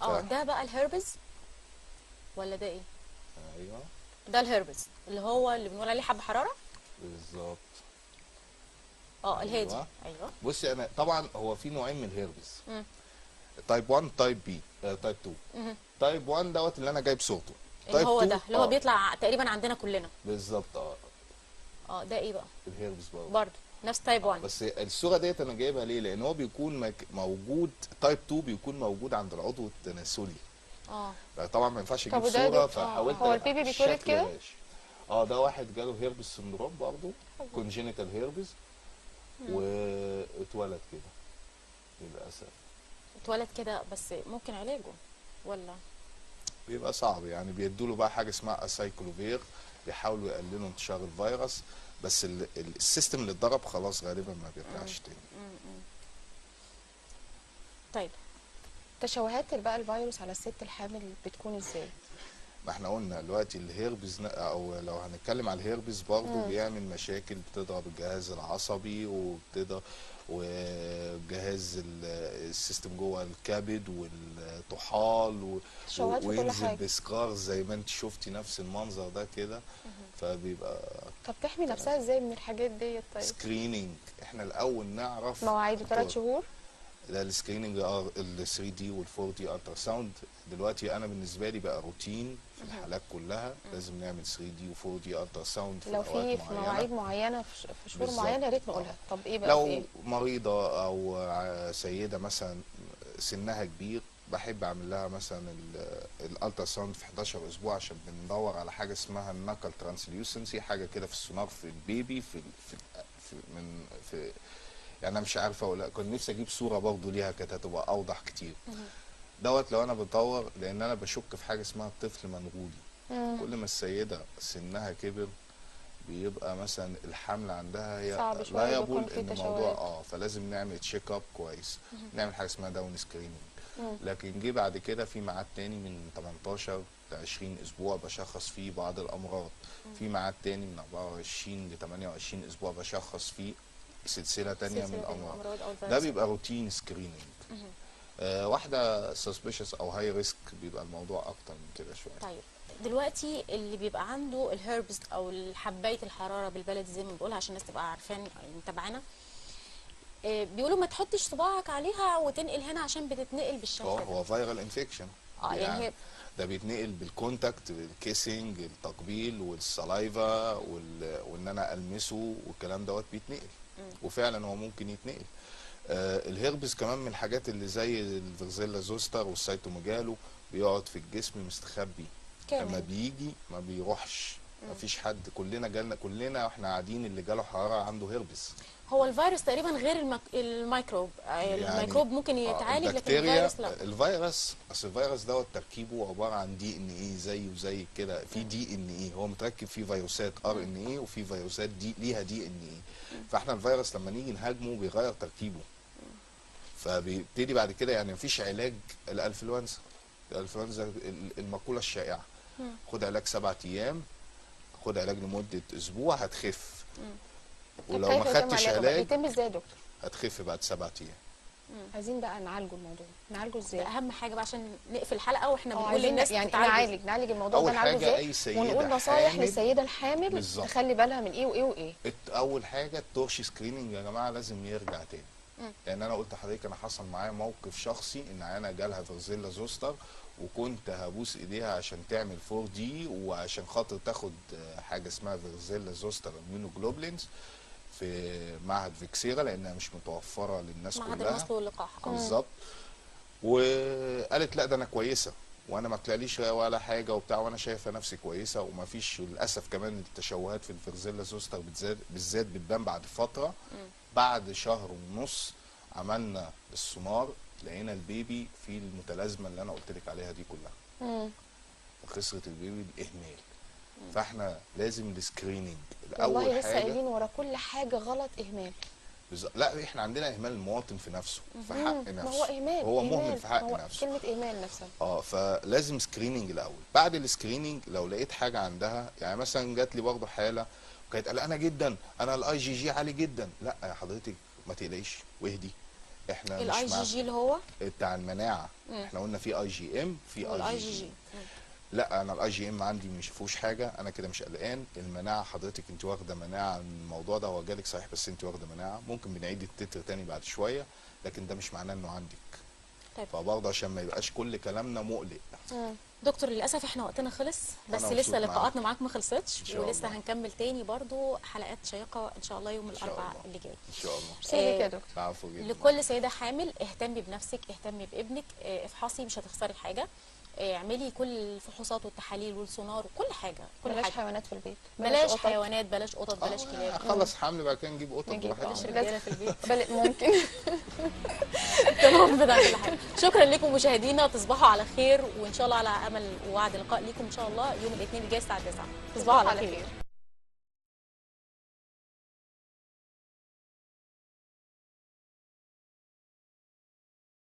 ده بقى الهربز ولا ده ايه؟ ايوه ده الهربز اللي هو اللي بنقول عليه حب حراره. بالظبط. الهادي. ايوه ايوه. بصي، انا طبعا هو في نوعين من الهيربز، مم. تايب 1 تايب بي تايب 2. مهم. تايب 1 دوت اللي انا جايب صورته. اللي تايب هو 2 ده اللي هو بيطلع تقريبا عندنا كلنا. بالظبط ده ايه بقى؟ الهيربز برضه. برضه نفس تايب 1. بس الصوره ديت انا جايبها ليه؟ لان هو بيكون موجود، تايب 2 بيكون موجود عند العضو التناسلي. اه طبعا ما ينفعش طب اجيب وده صوره، دكتور فحاولت هو البيبي بيتولد الشكل كده؟ ماشي. ده واحد جاله هيربس سندروم برضه، كونجينيتال هيربس، واتولد كده للاسف. اتولد كده، بس ممكن علاجه ولا؟ بيبقى صعب يعني، بيدوا له بقى حاجه اسمها اسايكلوفير، بيحاولوا يقللوا انتشار الفيروس، بس السيستم اللي اتضرب خلاص غالبا ما بيرجعش تاني. طيب تشوهات بقى الفيروس على الست الحامل بتكون ازاي؟ ما احنا قلنا دلوقتي الهيربز، او لو هنتكلم على الهيربز برضه بيعمل مشاكل، بتضرب الجهاز العصبي وجهاز السيستم جوه الكبد والطحال تشوهات في كل وينزل حاجة. بسكار زي ما انت شفتي نفس المنظر ده كده. فبيبقى طب تحمي نفسها ازاي من الحاجات ديت؟ طيب سكريننج، احنا الاول نعرف مواعيده 3 شهور. ده السكريننج، ال 3 دي وال 4 دي الترا ساوند. دلوقتي انا بالنسبه لي بقى روتين في الحالات كلها، لازم نعمل 3 دي و 4 دي الترا ساوند في لو اوقات في معينه. مواعيد معينه في شهور بالظبط. معينه يا ريت نقولها. طب ايه بقى؟ لو في ايه؟ مريضه او سيده مثلا سنها كبير، بحب اعمل لها مثلا الالترا ساوند في 11 اسبوع، عشان بندور على حاجه اسمها النقل ترانسليوسنسي، حاجه كده في السونار في البيبي في يعني انا مش عارفه ولا كنت نفسي اجيب صوره برضه ليها، كانت هتبقى اوضح كتير. دوت لو انا بدور، لان انا بشك في حاجه اسمها الطفل منغولي. كل ما السيده سنها كبر بيبقى مثلا الحمل عندها هي صعب شوية لا بيكون يبول في ان تشوهات. الموضوع فلازم نعمل تشيك اب كويس، نعمل حاجه اسمها داون سكريننج. لكن جه بعد كده في ميعاد تاني من 18 ل 20 اسبوع بشخص فيه بعض الامراض، في ميعاد تاني من 24 ل 28 اسبوع بشخص فيه سلسله تانيه من الامراض. ده بيبقى روتين سكريننج. واحده سسبيشس او هاي ريسك بيبقى الموضوع اكتر من كده شويه. طيب دلوقتي اللي بيبقى عنده الهربس او حبايه الحراره بالبلدي زي ما بنقولها عشان الناس تبقى عارفان متابعانا، بيقولوا ما تحطش صباعك عليها وتنقل هنا عشان بتتنقل بالشكل ده. هو فيرال انفكشن. يعني هي ده بيتنقل بالكونتاكت، بالكيسنج، التقبيل والسلايفا وان انا المسه والكلام دوت بيتنقل. وفعلا هو ممكن يتنقل. الهربس كمان من الحاجات اللي زي الفيرزيلا زوستر والسيتوميجالو، بيقعد في الجسم مستخبي، لما بيجي ما بيروحش. ما فيش حد، كلنا جالنا، كلنا واحنا قاعدين اللي جاله حراره عنده هربس. هو الفيروس تقريبا غير الميكروب، يعني الميكروب ممكن يتعالج لكن البكتيريا، الفيروس لا. الفيروس اصل الفيروس دوت تركيبه عباره عن دي ان ايه زيه زي كده، في دي ان ايه هو متركب فيه فيروسات ار ان ايه، وفي فيروسات دي ليها دي ان ايه. فاحنا الفيروس لما نيجي نهاجمه بيغير تركيبه، فبيبتدي بعد كده يعني مفيش علاج. الانفلونزا المقوله الشائعه، خد علاج 7 ايام، خد علاج لمده اسبوع هتخف. ولو ما خدتش علاج يتم ازاي يا دكتور؟ هتخف بعد 7 ايام. عايزين بقى نعالجه الموضوع، نعالجه ده ازاي؟ اهم حاجه بقى عشان نقفل الحلقه واحنا بنقول عايزين للناس يعني تتعالج. نعالج الموضوع ده، اول نعالجه حاجه ازاي؟ اي سيده ونقول نصايح حامل للسيده الحامل بالظبط. تخلي بالها من ايه وايه وايه. اول حاجه التورش سكريننج يا جماعه لازم يرجع تاني. لان انا قلت لحضرتك انا حصل معايا موقف شخصي ان انا جالها فيرزيلا زوستر، وكنت هبوس ايديها عشان تعمل 4 دي وعشان خاطر تاخد حاجه اسمها فيرزيلا زوستر اميونوجلوبولينز في معهد فيكسيرا، لانها مش متوفره للناس معهد كلها. الوصل واللقاح. بالظبط. وقالت لا ده انا كويسه، وانا ما طلعليش ولا حاجه وبتاع، وانا شايفه نفسي كويسه وما فيش. للاسف كمان التشوهات في الفيرزيلا زوستر بالذات بتبان بعد فتره. بعد شهر ونص عملنا السونار، لقينا البيبي في المتلازمه اللي انا قلت لك عليها دي كلها. خسرة البيبي الاهمال. فاحنا لازم السكريننج الاول. والله لسه حاجه قايلين ورا كل حاجه غلط اهمال. لا احنا عندنا اهمال المواطن في نفسه، في حق نفسه. ما هو اهمال، هو مهمل في حق نفسه. كلمه اهمال نفسها. فلازم سكريننج الاول. بعد السكريننج لو لقيت حاجه عندها، يعني مثلا جات لي برضه حاله كانت قلقانه جدا، انا الاي جي جي عالي جدا. لا يا حضرتك ما تقلقيش واهدي، احنا مش الاي جي مع جي اللي هو بتاع المناعه. احنا قلنا في اي جي ام في والاي اي جي جي جي جي. لا انا الاي جي ام عندي مش فيهوش حاجه، انا كده مش قلقان. المناعه حضرتك انت واخده مناعه من الموضوع ده، هو جالك صحيح بس انت واخده مناعه، ممكن بنعيد التتر تاني بعد شويه، لكن ده مش معناه انه عندك. طيب. فبرضه عشان ما يبقاش كل كلامنا مقلق. دكتور للاسف احنا وقتنا خلص، بس وأنا لسه مبسوط لقاءاتنا معاك ما خلصتش، إن شاء ولسه الله. هنكمل تاني برضو حلقات شيقه ان شاء الله يوم إن شاء الاربعاء الله. اللي جاي. ان شاء الله. ميرسي ليك يا دكتور. العفو جدا. لكل سيده حامل اهتمي بنفسك، اهتمي بابنك، افحصي مش هتخسري حاجه، اعملي كل الفحوصات والتحاليل والسونار وكل حاجه، كل بلاش حاجه. حيوانات في البيت، بلاش قطط. حيوانات، بلاش قطط، بلاش كلاب، خلص حمل بعد كده نجيب قطط نجيب بلاش براحتنا. رجاله في البيت. ممكن. تمام بتاع كل حاجه. شكرا لكم مشاهدينا، تصبحوا على خير، وان شاء الله على امل ووعد لقاء لكم ان شاء الله يوم الاثنين الجاي الساعه 9. تصبحوا على خير.